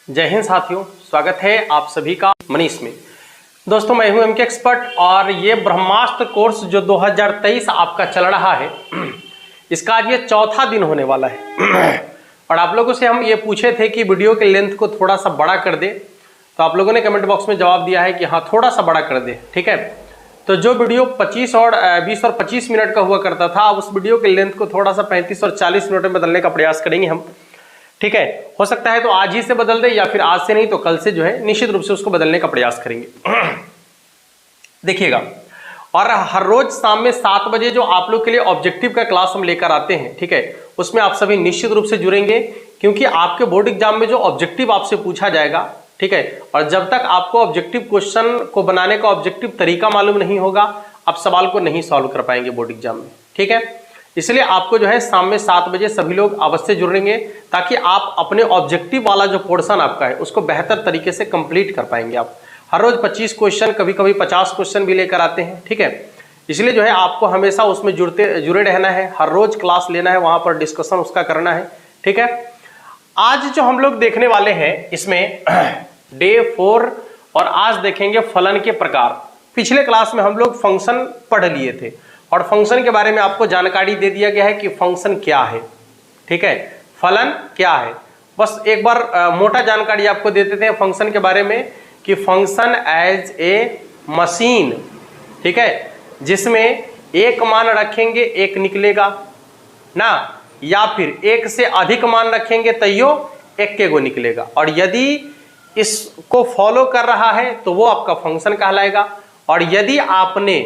जय हिंद साथियों, स्वागत है आप सभी का मनीष में। दोस्तों मैं हूं एमके एक्सपर्ट और ये ब्रह्मास्त्र कोर्स जो 2023 आपका चल रहा है इसका आज ये चौथा दिन होने वाला है। और आप लोगों से हम ये पूछे थे कि वीडियो के लेंथ को थोड़ा सा बड़ा कर दे, तो आप लोगों ने कमेंट बॉक्स में जवाब दिया है कि हाँ थोड़ा सा बड़ा कर दे। ठीक है, तो जो वीडियो 20 और 25 मिनट का हुआ करता था, अब उस वीडियो के लेंथ को थोड़ा सा 35 और 40 मिनट में बदलने का प्रयास करेंगे हम। ठीक है, हो सकता है तो आज ही से बदल दे या फिर आज से नहीं तो कल से जो है निश्चित रूप से उसको बदलने का प्रयास करेंगे। देखिएगा, और हर रोज शाम में 7 बजे जो आप लोग के लिए ऑब्जेक्टिव का क्लास हम लेकर आते हैं, ठीक है, उसमें आप सभी निश्चित रूप से जुड़ेंगे, क्योंकि आपके बोर्ड एग्जाम में जो ऑब्जेक्टिव आपसे पूछा जाएगा, ठीक है, और जब तक आपको ऑब्जेक्टिव क्वेश्चन को बनाने का ऑब्जेक्टिव तरीका मालूम नहीं होगा, आप सवाल को नहीं सॉल्व कर पाएंगे बोर्ड एग्जाम में। ठीक है, इसलिए आपको जो है शाम में 7 बजे सभी लोग अवश्य जुड़ेंगे, ताकि आप अपने ऑब्जेक्टिव वाला जो पोर्शन आपका है उसको बेहतर तरीके से कंप्लीट कर पाएंगे। आप हर रोज 25 क्वेश्चन, कभी कभी 50 क्वेश्चन भी लेकर आते हैं। ठीक है, इसलिए जो है आपको हमेशा उसमें जुड़े रहना है, हर रोज क्लास लेना है, वहां पर डिस्कशन उसका करना है। ठीक है, आज जो हम लोग देखने वाले हैं इसमें डे 4 और आज देखेंगे फलन के प्रकार। पिछले क्लास में हम लोग फंक्शन पढ़ लिए थे और फंक्शन के बारे में आपको जानकारी दे दिया गया है कि फंक्शन क्या है, ठीक है, फलन क्या है। बस एक बार मोटा जानकारी आपको दे देते हैं फंक्शन के बारे में कि फंक्शन एज ए मशीन, ठीक है, जिसमें एक मान रखेंगे एक निकलेगा ना, या फिर एक से अधिक मान रखेंगे तैयो एक के गो निकलेगा, और यदि इसको फॉलो कर रहा है तो वो आपका फंक्शन कहलाएगा। और यदि आपने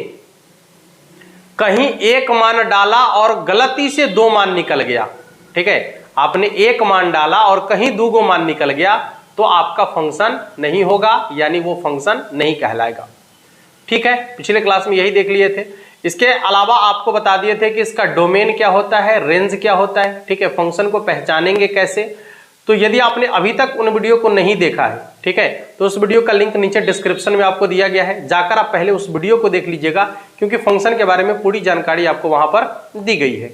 कहीं एक मान डाला और गलती से 2 मान निकल गया, ठीक है, आपने एक मान डाला और कहीं 2 मान निकल गया, तो आपका फंक्शन नहीं होगा, यानी वो फंक्शन नहीं कहलाएगा। ठीक है, पिछले क्लास में यही देख लिए थे। इसके अलावा आपको बता दिए थे कि इसका डोमेन क्या होता है, रेंज क्या होता है, ठीक है, फंक्शन को पहचानेंगे कैसे। तो यदि आपने अभी तक उन वीडियो को नहीं देखा है, ठीक है, तो उस वीडियो का लिंक नीचे डिस्क्रिप्शन में आपको दिया गया है, जाकर आप पहले उस वीडियो को देख लीजिएगा, क्योंकि फंक्शन के बारे में पूरी जानकारी आपको वहां पर दी गई है।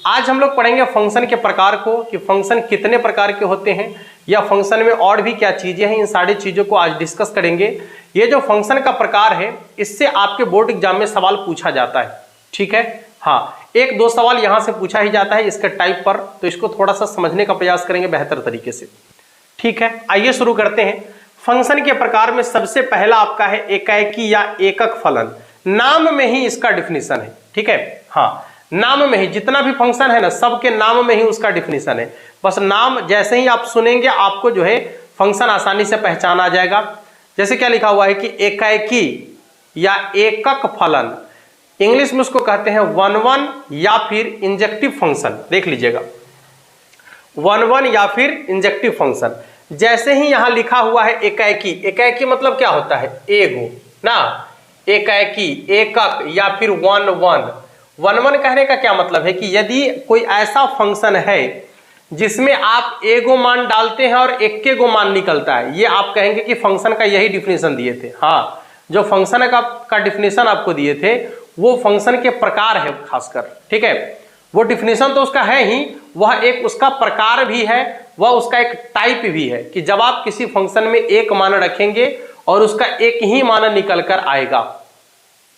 आज हम लोग पढ़ेंगे फंक्शन के प्रकार को, कि फंक्शन कितने प्रकार के होते हैं, या फंक्शन में और भी क्या चीजें हैं, इन सारी चीजों को आज डिस्कस करेंगे। ये जो फंक्शन का प्रकार है, इससे आपके बोर्ड एग्जाम में सवाल पूछा जाता है। ठीक है, हाँ, 1-2 सवाल यहां से पूछा ही जाता है इसके टाइप पर, तो इसको थोड़ा सा समझने का प्रयास करेंगे बेहतर तरीके से। ठीक है, आइए शुरू करते हैं। फंक्शन के प्रकार में सबसे पहला आपका है एकाएकी या एकक फलन। नाम में ही इसका डिफिनीशन है। ठीक है, हाँ, नाम में ही जितना भी फंक्शन है ना, सबके नाम में ही उसका डिफिनीशन है। बस नाम जैसे ही आप सुनेंगे आपको जो है फंक्शन आसानी से पहचान आ जाएगा। जैसे क्या लिखा हुआ है कि एकाएकी या एकक फलन, इंग्लिश में उसको कहते हैं 1-1 या फिर इंजेक्टिव फंक्शन। देख लीजिएगा, 1-1 या फिर इंजेक्टिव फंक्शन। जैसे ही यहां लिखा हुआ है एकाएकी, एकाएकी मतलब क्या होता है, एगो ना, एकाएकी, एकक या फिर 1-1। 1-1 कहने का क्या मतलब है कि यदि कोई ऐसा फंक्शन है जिसमें आप एगो मान डालते हैं और एक के गो मान निकलता है, ये आप कहेंगे कि फंक्शन का यही डिफिनेशन दिए थे। हाँ, जो फंक्शन का डिफिनेशन आपको दिए थे वो फंक्शन के प्रकार है खासकर। ठीक है, वो डिफिनेशन तो उसका है ही, वह एक उसका प्रकार भी है, वह उसका एक टाइप भी है, कि जब आप किसी फंक्शन में एक मान रखेंगे और उसका एक ही मान निकल कर आएगा,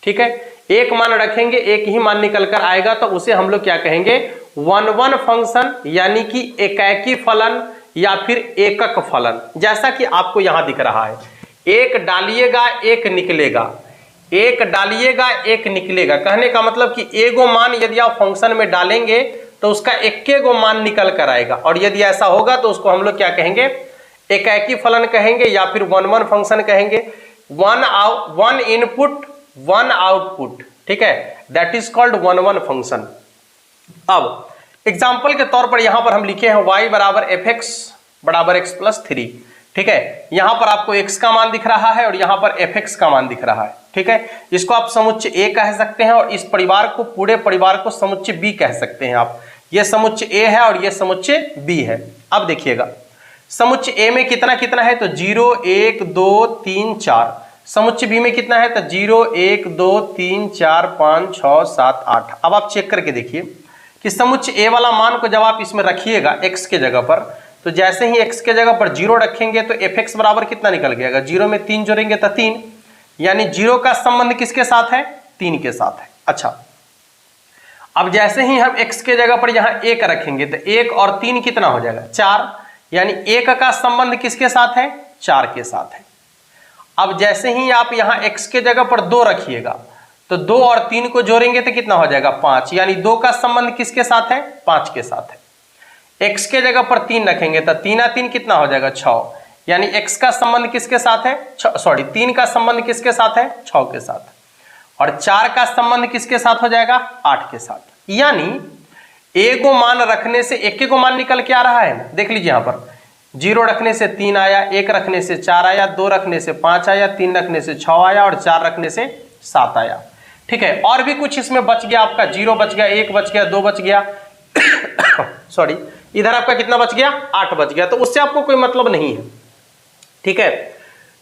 ठीक है, एक मान रखेंगे एक ही मान निकल कर आएगा, तो उसे हम लोग क्या कहेंगे, 1-1 फंक्शन, यानी कि एकाएकी फलन या फिर एकक फलन। जैसा कि आपको यहां दिख रहा है, एक डालिएगा एक निकलेगा, एक डालिएगा एक निकलेगा, कहने का मतलब कि एगो मान यदि आप फंक्शन में डालेंगे तो उसका एक गो मान निकल कर आएगा, और यदि ऐसा होगा तो उसको हम लोग क्या कहेंगे, एकाएकी फलन कहेंगे या फिर 1-1 फंक्शन कहेंगे। 1 इनपुट 1 आउटपुट, ठीक है, दैट इज कॉल्ड 1-1 फंक्शन। अब एग्जाम्पल के तौर पर यहां पर हम लिखे हैं y बराबर fx बराबर x+3। ठीक है, यहां पर आपको x का मान दिख रहा है और यहां पर fx का मान दिख रहा है। ठीक है, इसको आप समुच्चय A कह सकते हैं और इस परिवार को, पूरे परिवार को समुच्चय B कह सकते हैं आप। ये समुच्चय A है और ये समुच्चय B है। अब देखिएगा, समुच्चय A में कितना कितना है, तो 0 1 2 3 4। समुच्चय B में कितना है, तो 0 1 2 3 4 5 6 7 8। अब आप चेक करके देखिए कि समुच्चय A वाला मान को जब आप इसमें रखिएगा x के जगह पर, तो जैसे ही x के जगह पर 0 रखेंगे तो fx बराबर कितना निकल गया, 0 में 3 जोड़ेंगे तो 3, यानी 0 का संबंध किसके साथ है, 3 के साथ है। अच्छा, अब जैसे ही हम x के जगह पर यहाँ 1 रखेंगे तो 1 और 3 कितना हो जाएगा, 4, यानी 1 का संबंध किसके साथ है, 4 के साथ है। अब जैसे ही आप यहाँ x के जगह पर 2 रखिएगा तो 2 और 3 को जोड़ेंगे तो कितना हो जाएगा, 5, यानी 2 का संबंध किसके साथ है, 5 के साथ है। x के जगह पर 3 रखेंगे तो 3 और 3 कितना हो जाएगा, 6, यानी x का संबंध किसके साथ है, 3 का संबंध किसके साथ है, 6 के साथ, और 4 का संबंध किसके साथ हो जाएगा, 8 के साथ। यानी एक को मान रखने से एक को मान निकल के आ रहा है। देख लीजिए यहाँ पर 0 रखने से 3 आया, 1 रखने से 4 आया, 2 रखने से 5 आया, 3 रखने से 6 आया और 4 रखने से 7 आया। ठीक है, और भी कुछ इसमें बच गया आपका, 0 बच गया, 1 बच गया, 2 बच गया सॉरी, इधर आपका कितना बच गया, 8 बच गया, तो उससे आपको कोई मतलब नहीं है। ठीक है,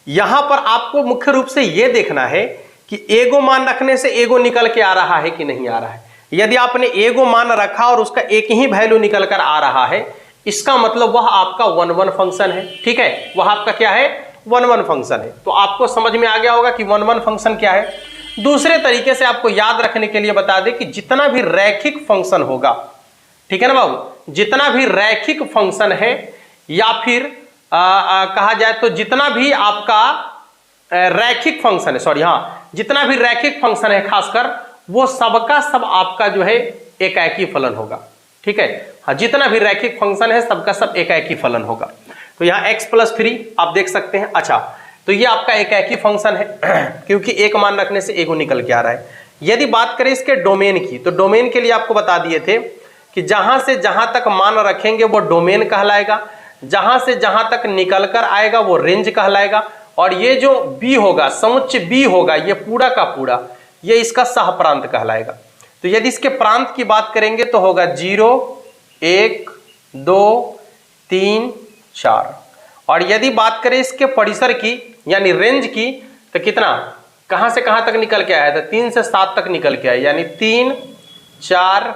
यहां पर आपको मुख्य रूप से यह देखना है कि एगो मान रखने से एगो निकल के आ रहा है कि नहीं आ रहा है। यदि आपने एगो मान रखा और उसका एक ही वैल्यू निकल कर आ रहा है, इसका मतलब वह आपका 1-1 फंक्शन है। ठीक है, वह आपका क्या है, 1-1 फंक्शन है। तो आपको समझ में आ गया होगा कि 1-1 फंक्शन क्या है। दूसरे तरीके से आपको याद रखने के लिए बता दें कि जितना भी रैखिक फंक्शन होगा, ठीक है ना बाबू, जितना भी रैखिक फंक्शन है या फिर कहा जाए तो जितना भी आपका रैखिक फंक्शन है, सॉरी हाँ, जितना भी रैखिक फंक्शन है खासकर, वो सबका सब आपका जो है एकाकी फलन होगा। ठीक है, हाँ, जितना भी रैखिक फंक्शन है सबका सब एकाकी फलन होगा। तो यहाँ x+3 आप देख सकते हैं। अच्छा, तो ये आपका एकाकी फंक्शन है क्योंकि एक मान रखने से एगो निकल के आ रहा है। यदि बात करें इसके डोमेन की, तो डोमेन के लिए आपको बता दिए थे कि जहां से जहां तक मान रखेंगे वो डोमेन कहलाएगा, जहां से जहां तक निकल कर आएगा वो रेंज कहलाएगा, और ये जो b होगा, समुच्चय b होगा, ये पूरा का पूरा ये इसका सहप्रांत कहलाएगा। तो यदि इसके प्रांत की बात करेंगे तो होगा 0, 1, 2, 3, 4, और यदि बात करें इसके परिसर की यानी रेंज की, तो कितना, कहां से कहां तक निकल के आया था, 3 से 7 तक निकल के आया, यानी 3, 4,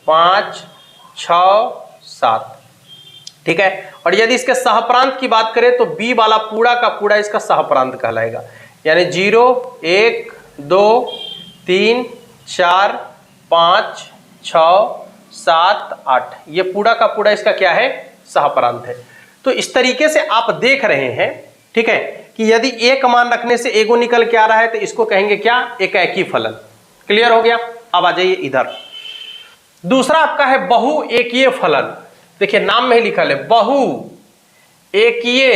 5, 6, 7। ठीक है, और यदि इसके सहप्रांत की बात करें तो b वाला पूरा का पूरा इसका सहप्रांत कहलाएगा, यानी 0, 1, 2, 3, 4, 5, 6, 7, 8, ये पूरा का पूरा इसका क्या है, सहप्रांत है। तो इस तरीके से आप देख रहे हैं, ठीक है, कि यदि एक मान रखने से एगो निकल के आ रहा है तो इसको कहेंगे क्या, एकाकी फलन। क्लियर हो गया। अब आ जाइए इधर, दूसरा आपका है बहु एकीय फलन। देखिए नाम में ही लिखा है बहु एकीय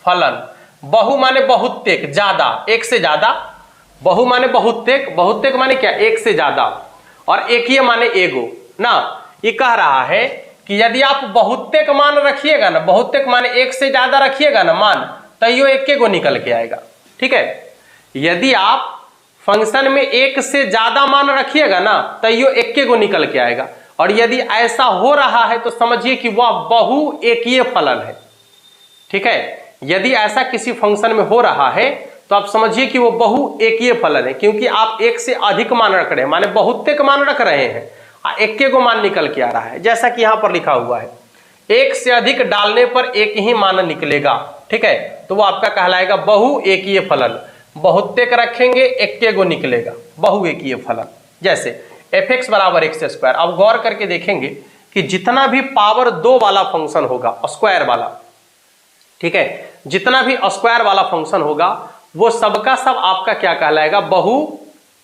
फलन। बहु माने बहुतेक, ज्यादा, एक से ज्यादा। बहु माने बहुतेक, बहुतेक माने क्या, एक से ज्यादा, और एकीय माने एगो ना। ये कह रहा है कि यदि आप बहुतेक मान रखिएगा ना, बहुतेक माने एक से ज्यादा रखिएगा ना मान, तो यो एक गो निकल के आएगा। ठीक है, यदि आप फंक्शन में एक से ज्यादा मान रखिएगा ना तो यो एक गो निकल के आएगा, और यदि ऐसा हो रहा है तो समझिए कि वह बहु एकीय फलन है। ठीक है, यदि ऐसा किसी फंक्शन में हो रहा है तो आप समझिए कि वो बहु एकीय फलन है, क्योंकि आप एक से अधिक मान रख रहे हैं, माने बहुतेक मान रख रहे हैं, एक गो मान निकल के आ रहा है। जैसा कि यहां पर लिखा हुआ है, एक से अधिक डालने पर एक ही मान निकलेगा। ठीक है, तो वो आपका कहलाएगा बहु एकीय फलन। बहुतेक रखेंगे एक गो निकलेगा, बहु एकीय फलन। जैसे fx बराबर x²। अब गौर करके देखेंगे कि जितना भी पावर 2 वाला फंक्शन होगा, स्क्वायर वाला, ठीक है, जितना भी स्क्वायर वाला फंक्शन होगा वो सबका सब आपका क्या कहलाएगा, बहु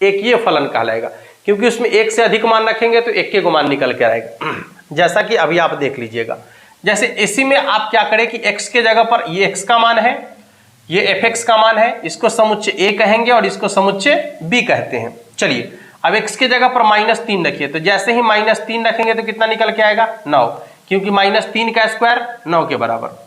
एकीय फलन कहलाएगा, क्योंकि उसमें एक से अधिक मान रखेंगे तो एक गो मान निकल के आएगा। जैसा कि अभी आप देख लीजिएगा, जैसे इसी में आप क्या करें कि x के जगह पर ये x का मान है, ये fx का मान है, इसको समुच्चय a कहेंगे और इसको समुच्चय b कहते हैं। चलिए अब x के जगह पर -3 रखिए, तो जैसे ही -3 रखेंगे तो कितना निकल के आएगा, 9, क्योंकि -3 का स्क्वायर 9 के बराबर।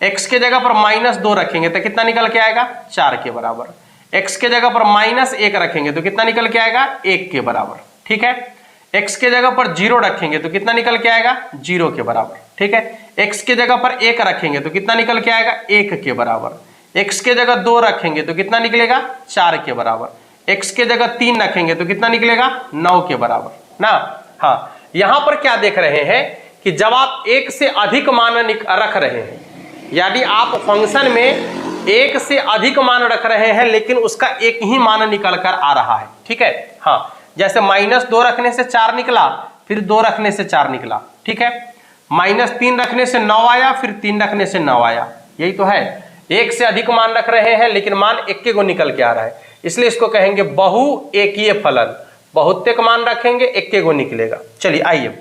x के जगह पर -2 रखेंगे तो कितना निकल के आएगा, 4 के बराबर। x के जगह पर -1 रखेंगे तो कितना निकल के आएगा, 1 के बराबर। ठीक है, x के जगह पर 0 रखेंगे तो कितना निकल के आएगा, 0 के बराबर। ठीक है, x के जगह पर 1 रखेंगे तो कितना निकल के आएगा, 1 के बराबर। x के जगह 2 रखेंगे तो कितना निकलेगा, 4 के बराबर। x के जगह 3 रखेंगे तो कितना निकलेगा, 9 के बराबर ना। हाँ, यहां पर क्या देख रहे हैं कि जब आप एक से अधिक मान रख रहे हैं, यानी आप फंक्शन में एक से अधिक मान रख रहे हैं लेकिन उसका एक ही मान निकल कर आ रहा है, ठीक है। हाँ, जैसे -2 रखने से 4 निकला, फिर 2 रखने से 4 निकला, ठीक है। -3 रखने से 9 आया, फिर 3 रखने से 9 आया, यही तो है। एक से अधिक मान रख रहे हैं लेकिन मान एक को निकल के आ रहा है, इसलिए इसको कहेंगे बहुएकीय फलन। बहुतेक मान रखेंगे, एक को निकलेगा। चलिए आइए,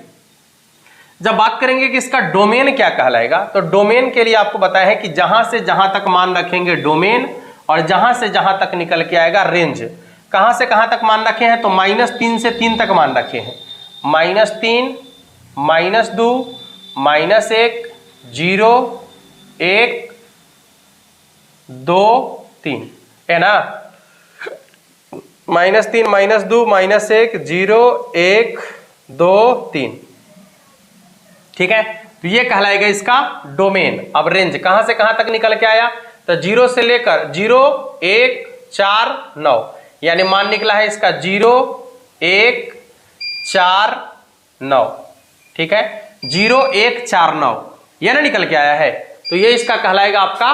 जब बात करेंगे कि इसका डोमेन क्या कहलाएगा, तो डोमेन के लिए आपको बताया है कि जहां से जहां तक मान रखेंगे डोमेन, और जहां से जहां तक निकल के आएगा रेंज। कहां से कहां तक मान रखे हैं, तो -3 से 3 तक मान रखे हैं। -3, -2, -1, 0, 1, 2, 3 है ना। -3, -2, -1, 0, 1, 2, 3, ठीक है। तो ये कहलाएगा इसका डोमेन। अब रेंज कहां से कहां तक निकल के आया, तो 0 से लेकर 0, 1, 4, 9, यानी मान निकला है इसका 0, 1, 4, 9, ठीक है। 0, 1, 4, 9 ये ना निकल के आया है, तो ये इसका कहलाएगा आपका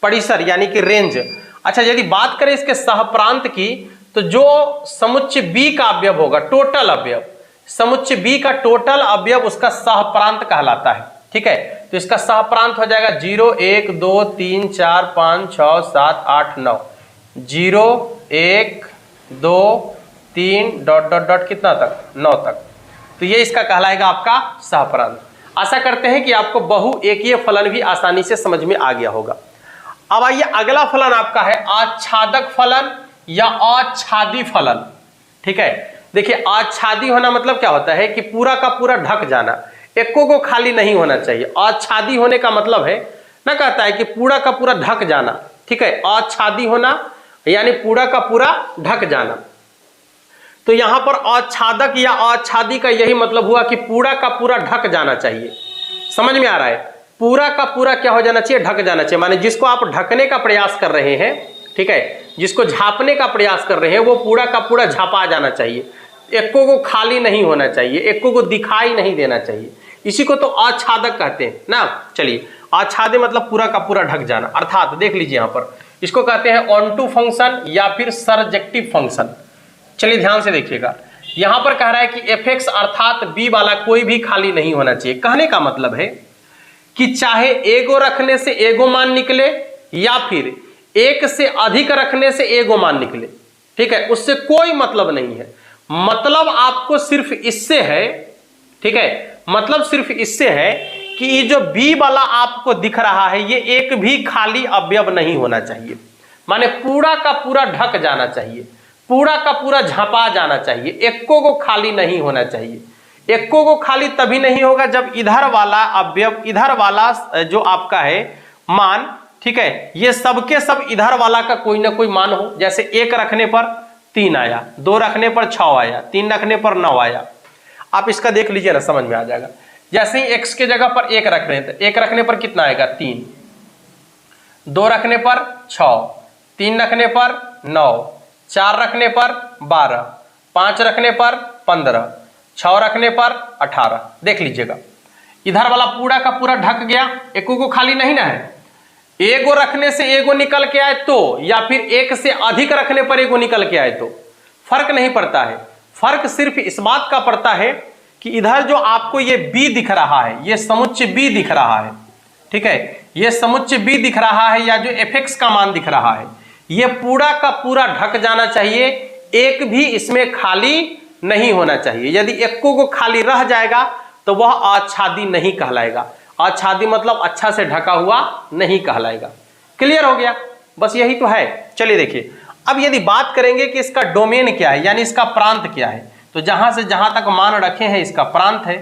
परिसर यानी कि रेंज। अच्छा, यदि बात करें इसके सहप्रांत की, तो जो समुच्चय बी का अवयव होगा, टोटल अवयव, समुच्चय बी का टोटल अवयव उसका सहप्रांत कहलाता है, ठीक है। तो इसका सहप्रांत हो जाएगा 0, 1, 2, 3, 4, 5, 6, 7, 8, 9, 0, 1, 2, 3 ... कितना तक, 9 तक। तो ये इसका कहलाएगा आपका सहप्रांत। आशा करते हैं कि आपको बहुएकीय फलन भी आसानी से समझ में आ गया होगा। अब आइए, अगला फलन आपका है आच्छादक फलन या आच्छादी फलन, ठीक है। देखिए, आच्छादी होना मतलब क्या होता है कि पूरा का पूरा ढक जाना, एको को खाली नहीं होना चाहिए। आच्छादी होने का मतलब है ना, कहता है कि पूरा का पूरा ढक जाना, ठीक है। आच्छादी होना यानी पूरा का पूरा ढक जाना। तो यहां पर आच्छादक या आच्छादी का यही मतलब हुआ कि पूरा का पूरा ढक जाना चाहिए। समझ में आ रहा है, पूरा का पूरा क्या हो जाना चाहिए, ढक जाना चाहिए। माने जिसको आप ढकने का प्रयास कर रहे हैं, ठीक है, जिसको झांपने का प्रयास कर रहे हैं, वो पूरा का पूरा झांपा जाना चाहिए, एको को खाली नहीं होना चाहिए, एको को दिखाई नहीं देना चाहिए। इसी को तो आच्छादक कहते हैं ना। चलिए, आच्छादे मतलब पूरा का पूरा ढक जाना। अर्थात देख लीजिए यहां पर, इसको कहते हैं ऑनटू फंक्शन या फिर सरजेक्टिव फंक्शन। चलिए ध्यान से देखिएगा, यहां पर कह रहा है कि fx अर्थात b वाला कोई भी खाली नहीं होना चाहिए। कहने का मतलब है कि चाहे एगो रखने से एगो मान निकले या फिर एक से अधिक रखने से एगो मान निकले, ठीक है, उससे कोई मतलब नहीं है। मतलब आपको सिर्फ इससे है, ठीक है, मतलब सिर्फ इससे है कि ये जो b वाला आपको दिख रहा है, ये एक भी खाली अवयव नहीं होना चाहिए। माने पूरा का पूरा ढक जाना चाहिए, पूरा का पूरा झांपा जाना चाहिए, एको को खाली नहीं होना चाहिए। एको को खाली तभी नहीं होगा जब इधर वाला अवयव, इधर वाला जो आपका है मान, ठीक है, ये सबके सब इधर वाला का कोई ना कोई मान हो। जैसे 1 रखने पर 3 आया, 2 रखने पर 6 आया, 3 रखने पर 9 आया। आप इसका देख लीजिए ना, समझ में आ जाएगा। जैसे ही x के जगह पर 1 रख रहे हैं, तो 1 रखने पर कितना आएगा, 3, 2 रखने पर 6, 3 रखने पर 9, 4 रखने पर 12, 5 रखने पर 15, 6 रखने पर 18। देख लीजिएगा, इधर वाला पूरा का पूरा ढक गया, एको को खाली नहीं ना है। एगो रखने से एगो निकल के आए तो, या फिर एक से अधिक रखने पर एगो निकल के आए तो फर्क नहीं पड़ता है। फर्क सिर्फ इस बात का पड़ता है कि इधर जो आपको ये b दिख रहा है, ये समुच्चय b दिख रहा है, ठीक है, ये समुच्चय b दिख रहा है, या जो fx का मान दिख रहा है, ये पूरा का पूरा ढक जाना चाहिए, एक भी इसमें खाली नहीं होना चाहिए। यदि एको को खाली रह जाएगा तो वह आच्छादी नहीं कहलाएगा। आच्छादी मतलब अच्छा से ढका हुआ नहीं कहलाएगा। क्लियर हो गया, बस यही तो है। चलिए देखिए, अब यदि बात करेंगे कि इसका डोमेन क्या है, यानी इसका प्रांत क्या है, तो जहां से जहां तक मान रखे हैं इसका प्रांत है।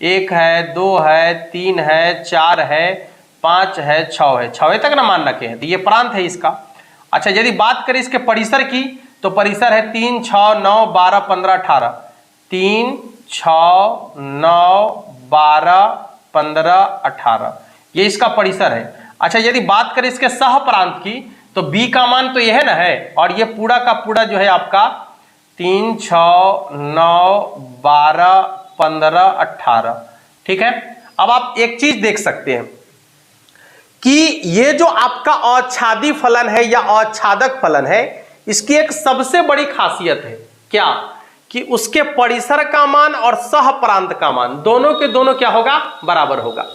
1 है, 2 है, 3 है, 4 है, 5 है, 6 है, 6 तक ना मान रखे हैं, तो ये प्रांत है इसका। अच्छा, यदि बात करें इसके परिसर की, तो परिसर है 3, 6, 9, 12, 15, 18। 3, 6, 9, 12, 15, 18, ये इसका परिसर है। अच्छा, यदि बात करें इसके सह प्रांत की, तो b का मान तो यह है ना है, और ये पूरा का पूरा जो है आपका 3, 6, 9, 12, 15, 18, ठीक है। अब आप एक चीज देख सकते हैं कि ये जो आपका अच्छादी फलन है या अच्छादक फलन है, इसकी एक सबसे बड़ी खासियत है क्या, कि उसके परिसर का मान और सहप्रांत का मान दोनों के दोनों क्या होगा, बराबर होगा।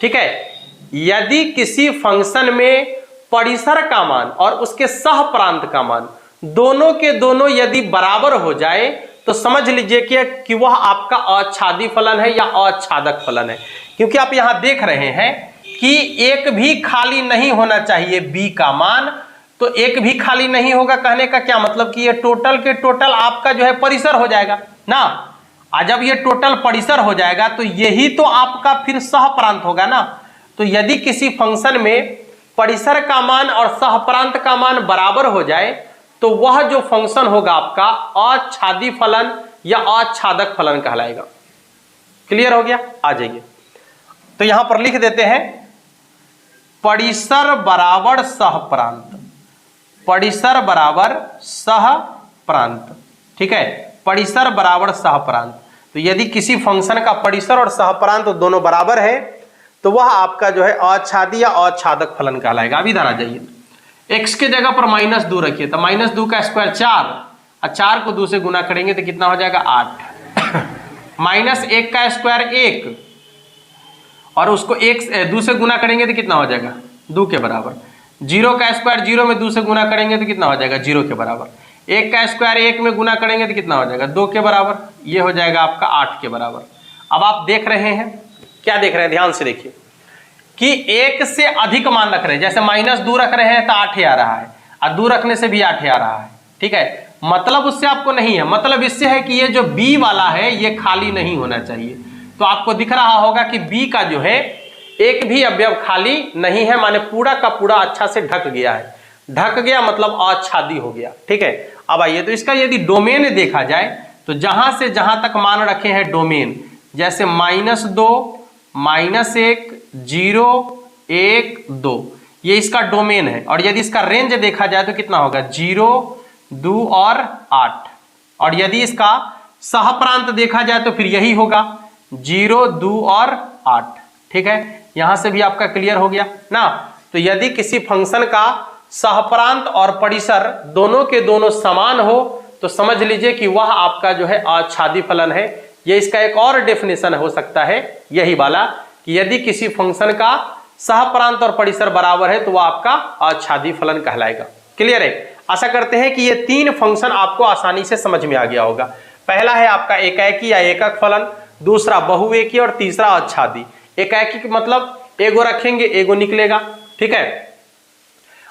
ठीक है। यदि किसी फंक्शन में परिसर का मान और उसके सहप्रांत का मान दोनों के दोनों यदि बराबर हो जाए तो समझ लीजिए कि वह आपका अच्छादी फलन है या अच्छादक फलन है। क्योंकि आप यहां देख रहे हैं कि एक भी खाली नहीं होना चाहिए बी का मान, तो एक भी खाली नहीं होगा कहने का क्या मतलब कि ये टोटल के टोटल आपका जो है परिसर हो जाएगा ना। जब ये टोटल परिसर हो जाएगा तो यही तो आपका फिर सहप्रांत होगा ना। तो यदि किसी फंक्शन में परिसर का मान और सहप्रांत का मान बराबर हो जाए तो वह जो फंक्शन होगा आपका अच्छादी फलन या अच्छादक फलन कहलाएगा। क्लियर हो गया। आ जाइए, तो यहां पर लिख देते हैं परिसर बराबर सहप्रांत, परिसर बराबर सहप्रांत। ठीक है, परिसर बराबर सहप्रांत। तो यदि किसी फंक्शन का परिसर और सहप्रांत दोनों बराबर है तो वह आपका जो है अच्छादी या अच्छादक फलन कहलाएगा। अब इधर आ जाइए, x के जगह पर -2 रखिए, तो -2 का स्क्वायर 4 और 4 को 2 से गुना करेंगे तो कितना हो जाएगा 8 -1 का स्क्वायर 1 और उसको 2 से गुना करेंगे तो कितना हो जाएगा 2 के बराबर। 0 का स्क्वायर 0 में 2 से गुना करेंगे तो कितना हो जाएगा 0 के बराबर। 1 का स्क्वायर 1 में गुना करेंगे तो कितना हो जाएगा 2 के बराबर। ये हो जाएगा आपका 8 के बराबर। अब आप देख रहे हैं, क्या देख रहे हैं, ध्यान से देखिए कि 1 से अधिक मान रख रहे हैं। जैसे -2 रख रहे हैं तो 8 आ रहा है और 2 रखने से भी 8 आ रहा है। ठीक है, मतलब उससे आपको नहीं है, मतलब इससे है कि ये जो b वाला है ये खाली नहीं होना चाहिए। तो आपको दिख रहा होगा कि b का जो है एक भी अवयव खाली नहीं है, माने पूरा का पूरा अच्छा से ढक गया है। ढक गया मतलब अच्छादी हो गया। ठीक है। अब आइए, तो इसका यदि डोमेन देखा जाए तो जहां से जहां तक मान रखे हैं डोमेन, जैसे -2 -1 0 1 2, ये इसका डोमेन है। और यदि इसका रेंज देखा जाए तो कितना होगा 0 2 और 8। और यदि इसका सहप्रांत देखा जाए तो फिर यही होगा 0 2 और 8। ठीक है, यहां से भी आपका क्लियर हो गया ना। तो यदि किसी फंक्शन का सहप्रांत और परिसर दोनों के दोनों समान हो तो समझ लीजिए कि वह आपका जो है अच्छादी फलन है। ये इसका एक और डेफिनेशन हो सकता है यही वाला, कि यदि किसी फंक्शन का सहप्रांत और परिसर बराबर है तो वह आपका अच्छादी फलन कहलाएगा। क्लियर है। आशा करते हैं कि ये 3 फंक्शन आपको आसानी से समझ में आ गया होगा। पहला है आपका एकाएकी या एकक फलन, दूसरा बहुएकी और तीसरा अच्छादी। एकाएकी मतलब एगो रखेंगे एगो निकलेगा। ठीक है,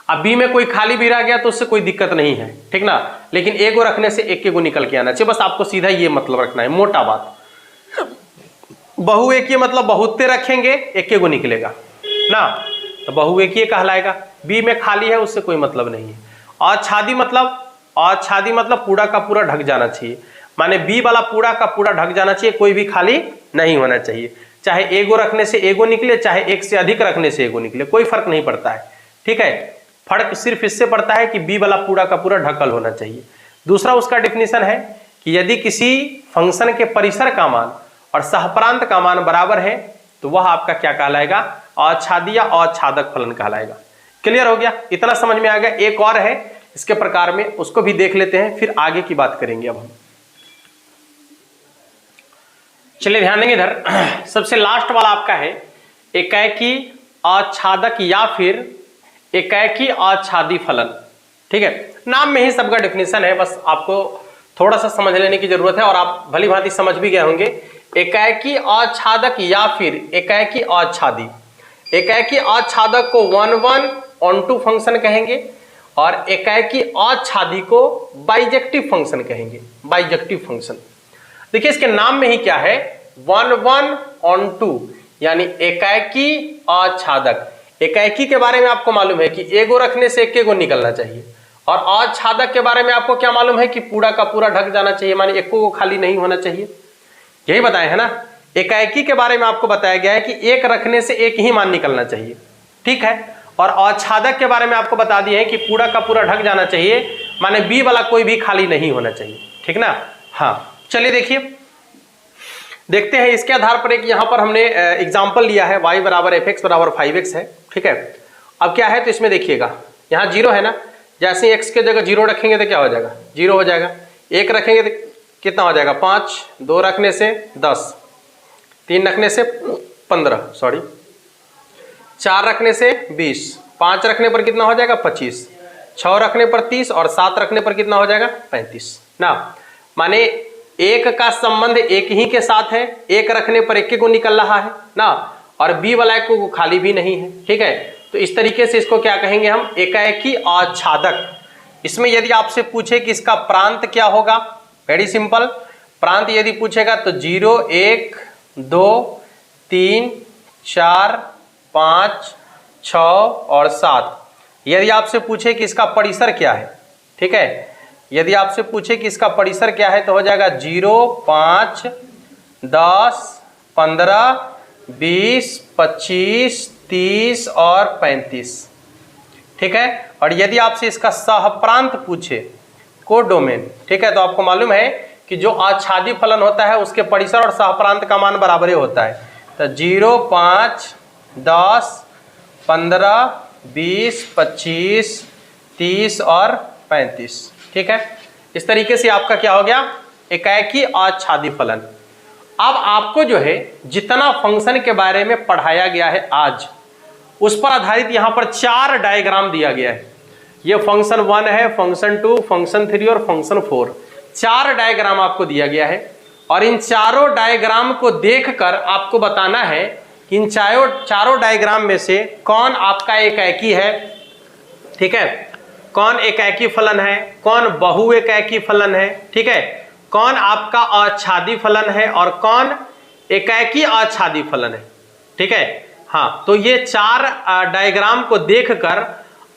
अब बी में कोई खाली भी रह गया तो उससे कोई दिक्कत नहीं है, ठीक ना, लेकिन एगो रखने से एक एगो निकल के आना चाहिए। बस आपको सीधा ये मतलब रखना है, मोटा बात। बहुएकीय मतलब बहुते रखेंगे एक एगो निकलेगा ना, तो बहुएकीय कहलाएगा। बी में खाली है उससे कोई मतलब नहीं है। अच्छादी मतलब पूरा का पूरा ढक जाना चाहिए, माने बी वाला पूरा का पूरा ढक जाना चाहिए, कोई भी खाली नहीं होना चाहिए। चाहे एगो रखने से एगो निकले, चाहे एक से अधिक रखने से एगो निकले, कोई फर्क नहीं पड़ता है। ठीक है, फर्क सिर्फ इससे पड़ता है कि बी वाला पूरा का पूरा ढकल होना चाहिए। दूसरा उसका डेफिनेशन है कि यदि किसी फंक्शन के परिसर का मान और सहप्रांत का मान बराबर है तो वह आपका क्या कहलाएगा, अच्छादी या अच्छादक फलन कहलाएगा। क्लियर हो गया, इतना समझ में आ गया। एक और है इसके प्रकार में, उसको भी देख लेते हैं, फिर आगे की बात करेंगे। अब हम चलिए ध्यान देंगे इधर। सबसे लास्ट वाला आपका है एकाएकी अच्छादक या फिर एकाएकी अच्छादी फलन। ठीक है, नाम में ही सबका डेफिनेशन है, बस आपको थोड़ा सा समझ लेने की जरूरत है और आप भली भांति समझ भी गए होंगे। एकाएकी अच्छादक या फिर एकाएकी अच्छादी। एकाएकी अच्छादक को 1 1 on 2 फंक्शन कहेंगे और एकाएकी अच्छादी को बाइजेक्टिव फंक्शन कहेंगे। बाइजेक्टिव फंक्शन देखिए इसके नाम में ही क्या है, 1 1 on 2 यानी एकाएकी अच्छादक। एकाएकी के बारे में आपको मालूम है कि एगो रखने से एक एगो निकलना चाहिए, और अच्छादक के बारे में आपको क्या मालूम है कि पूरा का पूरा ढक जाना चाहिए, माने एको को खाली नहीं होना चाहिए। यही बताए है ना। एकाएकी के बारे में आपको बताया गया है कि एक रखने से एक ही मान निकलना चाहिए। ठीक है, और अच्छादक के बारे में आपको बता दिए हैं कि पूरा का पूरा ढक जाना चाहिए, माने बी वाला कोई भी खाली नहीं होना चाहिए। ठीक ना। हाँ चलिए देखिए, देखते हैं इसके आधार पर एक यहाँ पर हमने एग्जाम्पल लिया है y बराबर fx बराबर 5x है, ठीक है। अब क्या है तो इसमें देखिएगा यहाँ 0 है ना, जैसे ही x के जगह 0 रखेंगे तो क्या हो जाएगा, 0 हो जाएगा। 1 रखेंगे तो कितना हो जाएगा 5, 2 रखने से 10, 3 रखने से 15, सॉरी 4 रखने से 20, 5 रखने पर कितना हो जाएगा 25, 6 रखने पर 30 और 7 रखने पर कितना हो जाएगा 35 ना। माने एक का संबंध एक ही के साथ है, एक रखने पर एक को निकल रहा है ना, और बी वाला को खाली भी नहीं है, ठीक है। तो इस तरीके से इसको क्या कहेंगे हम, एकाएकी आच्छादक। इसमें यदि आपसे पूछे कि इसका प्रांत क्या होगा, वेरी सिंपल, प्रांत यदि पूछेगा तो 0, 1, 2, 3, 4, 5, 6 और 7। यदि आपसे पूछे कि इसका परिसर क्या है, ठीक है, यदि आपसे पूछे कि इसका परिसर क्या है तो हो जाएगा 0, 5, 10, 15, 20, 25, 30 और 35, ठीक है। और यदि आपसे इसका सहप्रांत पूछे, कोडोमेन, ठीक है, तो आपको मालूम है कि जो आच्छादी फलन होता है उसके परिसर और सहप्रांत का मान बराबर ही होता है। तो 0, 5, 10, 15, 20, 25, 30 और 35, ठीक है। इस तरीके से आपका क्या हो गया, एकाएकी आच्छादी फलन। अब आपको जो है जितना फंक्शन के बारे में पढ़ाया गया है आज, उस पर आधारित यहां पर 4 डायग्राम दिया गया है। ये फंक्शन 1 है, फंक्शन 2, फंक्शन 3 और फंक्शन 4, 4 डायग्राम आपको दिया गया है। और इन चारों डायग्राम को देखकर आपको बताना है कि इन चारों डायग्राम में से कौन आपका एकाएकी है, ठीक है, कौन एकाएकी फलन है, कौन बहु एकाएकी फलन है, ठीक है, कौन आपका आच्छादी फलन है और कौन एकाएकी आच्छादी फलन है, ठीक है। हाँ, तो ये 4 डायग्राम को देखकर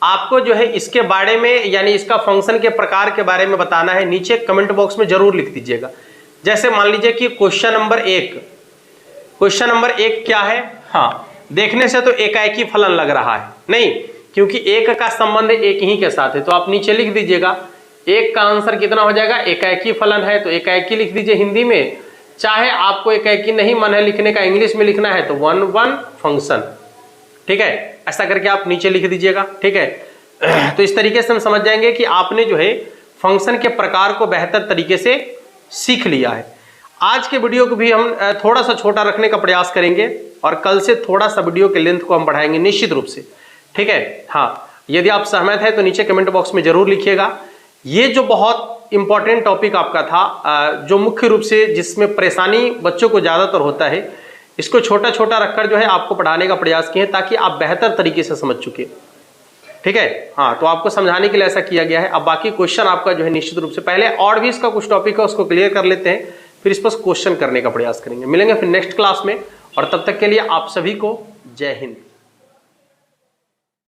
आपको जो है इसके बारे में, यानी इसका फंक्शन के प्रकार के बारे में बताना है। नीचे कमेंट बॉक्स में जरूर लिख दीजिएगा। जैसे मान लीजिए कि क्वेश्चन नंबर 1 क्या है, हाँ, देखने से तो एकाएकी फलन लग रहा है, नहीं, क्योंकि एक का संबंध एक ही के साथ है, तो आप नीचे लिख दीजिएगा। एक का आंसर कितना हो जाएगा, एकाएकी फलन है, तो एकाएकी लिख दीजिए हिंदी में। चाहे आपको एकाएकी नहीं मन है लिखने का, इंग्लिश में लिखना है तो 1 फंक्शन, ठीक है, ऐसा करके आप नीचे लिख दीजिएगा, ठीक है। तो इस तरीके से हम समझ जाएंगे कि आपने जो है फंक्शन के प्रकार को बेहतर तरीके से सीख लिया है। आज के वीडियो को भी हम थोड़ा सा छोटा रखने का प्रयास करेंगे और कल से थोड़ा सा वीडियो के लेंथ को हम बढ़ाएंगे निश्चित रूप से, ठीक है। हाँ, यदि आप सहमत हैं तो नीचे कमेंट बॉक्स में जरूर लिखिएगा। ये जो बहुत इंपॉर्टेंट टॉपिक आपका था, जो मुख्य रूप से जिसमें परेशानी बच्चों को ज़्यादातर होता है, इसको छोटा छोटा रखकर जो है आपको पढ़ाने का प्रयास किए ताकि आप बेहतर तरीके से समझ चुके, ठीक है। हाँ, तो आपको समझाने के लिए ऐसा किया गया है। अब बाकी क्वेश्चन आपका जो है निश्चित रूप से, पहले और भी इसका कुछ टॉपिक है उसको क्लियर कर लेते हैं, फिर इस पर क्वेश्चन करने का प्रयास करेंगे। मिलेंगे फिर नेक्स्ट क्लास में, और तब तक के लिए आप सभी को जय हिंद।